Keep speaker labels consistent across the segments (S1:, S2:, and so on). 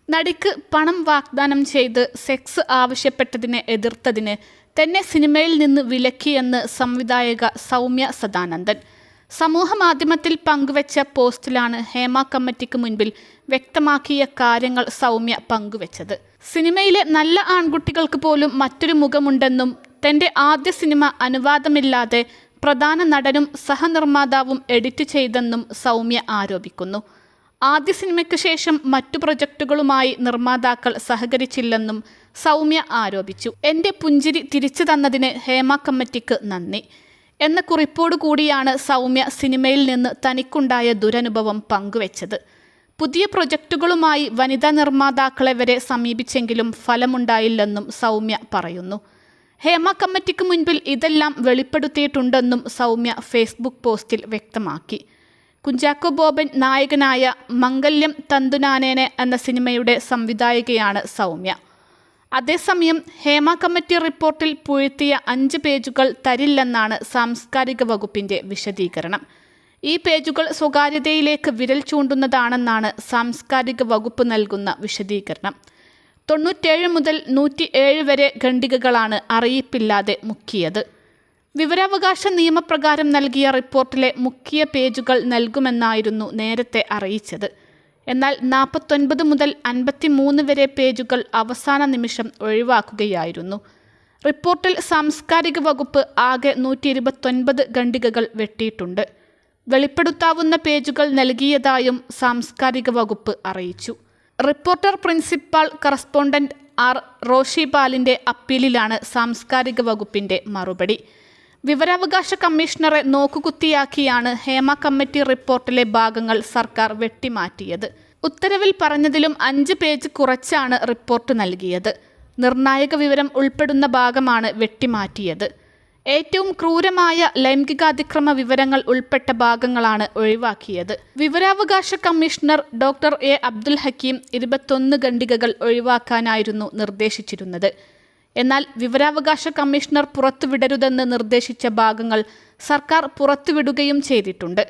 S1: നടിക്ക് പണം വാഗ്ദാനം ചെയ്ത് സെക്സ് ആവശ്യപ്പെട്ടതിനെ എതിർത്തതിന് തന്നെ സിനിമയിൽ നിന്ന് വിലക്കിയെന്ന് സംവിധായക സൗമ്യ സദാനന്ദൻ. സമൂഹമാധ്യമത്തിൽ പങ്കുവച്ച പോസ്റ്റിലാണ് ഹേമ കമ്മിറ്റിക്ക് മുൻപിൽ വ്യക്തമാക്കിയ കാര്യങ്ങൾ സൗമ്യ പങ്കുവച്ചത്. സിനിമയിലെ നല്ല ആൺകുട്ടികൾക്ക് പോലും മറ്റൊരു മുഖമുണ്ടെന്നും തൻ്റെ ആദ്യ സിനിമ അനുവാദമില്ലാതെ പ്രധാന നടനും സഹനിർമ്മാതാവും എഡിറ്റ് ചെയ്തെന്നും സൗമ്യ ആരോപിക്കുന്നു. ആദ്യ സിനിമയ്ക്ക് ശേഷം മറ്റു പ്രൊജക്ടുകളുമായി നിർമ്മാതാക്കൾ സഹകരിച്ചില്ലെന്നും സൗമ്യ ആരോപിച്ചു. എൻ്റെ പുഞ്ചിരി തിരിച്ചു തന്നതിന് ഹേമ കമ്മിറ്റിക്ക് നന്ദി എന്ന കുറിപ്പോടുകൂടിയാണ് സൗമ്യ സിനിമയിൽ നിന്ന് തനിക്കുണ്ടായ ദുരനുഭവം പങ്കുവച്ചത്. പുതിയ പ്രൊജക്ടുകളുമായി വനിതാ നിർമ്മാതാക്കളെ വരെ സമീപിച്ചെങ്കിലും ഫലമുണ്ടായില്ലെന്നും സൗമ്യ പറയുന്നു. ഹേമ കമ്മിറ്റിക്ക് മുൻപിൽ ഇതെല്ലാം വെളിപ്പെടുത്തിയിട്ടുണ്ടെന്നും സൗമ്യ ഫേസ്ബുക്ക് പോസ്റ്റിൽ വ്യക്തമാക്കി. കുഞ്ചാക്കോ ബോബൻ നായകനായ മംഗല്യം തന്തുനാനേനെ എന്ന സിനിമയുടെ സംവിധായികയാണ് സൗമ്യ. അതേസമയം ഹേമ കമ്മിറ്റി റിപ്പോർട്ടിൽ പുഴുത്തിയ 5 പേജുകൾ തരില്ലെന്നാണ് സാംസ്കാരിക വകുപ്പിൻ്റെ വിശദീകരണം. ഈ പേജുകൾ സ്വകാര്യതയിലേക്ക് വിരൽ ചൂണ്ടുന്നതാണെന്നാണ് സാംസ്കാരിക വകുപ്പ് നൽകുന്ന വിശദീകരണം. 97 മുതൽ 107 വരെ ഖണ്ഡികകളാണ് അറിയിപ്പില്ലാതെ മുക്കിയത്. വിവരാവകാശ നിയമപ്രകാരം നൽകിയ റിപ്പോർട്ടിലെ മുക്കിയ പേജുകൾ നൽകുമെന്നായിരുന്നു നേരത്തെ അറിയിച്ചത്. എന്നാൽ 49 മുതൽ 53 വരെ പേജുകൾ അവസാന നിമിഷം ഒഴിവാക്കുകയായിരുന്നു. റിപ്പോർട്ടിൽ സാംസ്കാരിക വകുപ്പ് ആകെ 129 ഖണ്ഡികകൾ വെട്ടിയിട്ടുണ്ട്. വെളിപ്പെടുത്താവുന്ന പേജുകൾ നൽകിയതായും സാംസ്കാരിക വകുപ്പ് അറിയിച്ചു. റിപ്പോർട്ടർ പ്രിൻസിപ്പൽ കറസ്പോണ്ടന്റ് ആർ റോഷിപാലിൻ്റെ അപ്പീലിലാണ് സാംസ്കാരിക വകുപ്പിൻ്റെ മറുപടി. വിവരാവകാശ കമ്മീഷണറെ നോക്കുകുത്തിയാക്കിയാണ് ഹേമ കമ്മിറ്റി റിപ്പോർട്ടിലെ ഭാഗങ്ങൾ സർക്കാർ വെട്ടിമാറ്റിയത്. ഉത്തരവിൽ പറഞ്ഞതിലും 5 പേജ് കുറച്ചാണ് റിപ്പോർട്ട് നൽകിയത്. നിർണായക വിവരം ഉൾപ്പെടുന്ന ഭാഗമാണ് വെട്ടിമാറ്റിയത്. ഏറ്റവും ക്രൂരമായ ലൈംഗികാതിക്രമ വിവരങ്ങൾ ഉൾപ്പെട്ട ഭാഗങ്ങളാണ് ഒഴിവാക്കിയത്. വിവരാവകാശ commissioner doctor A Abdul Hakeem 21 ഖണ്ഡികകൾ ഒഴിവാക്കാനായിരുന്നു നിർദ്ദേശിച്ചിരുന്നത്. എന്നാൽ വിവരാവകാശ കമ്മീഷണർ പുറത്തുവിടരുതെന്ന് നിർദ്ദേശിച്ച ഭാഗങ്ങൾ സർക്കാർ പുറത്തുവിടുകയും ചെയ്തിട്ടുണ്ട്.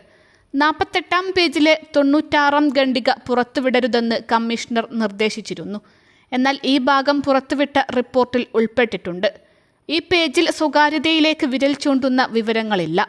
S1: 48-ാം പേജിലെ 96-ാം ഖണ്ഡിക പുറത്തുവിടരുതെന്ന് കമ്മീഷണർ നിർദ്ദേശിച്ചിരുന്നു. എന്നാൽ ഈ ഭാഗം പുറത്തുവിട്ട റിപ്പോർട്ടിൽ ഉൾപ്പെട്ടിട്ടുണ്ട്. ഈ പേജിൽ സ്വകാര്യതയിലേക്ക് വിരൽ ചൂണ്ടുന്ന വിവരങ്ങളില്ല.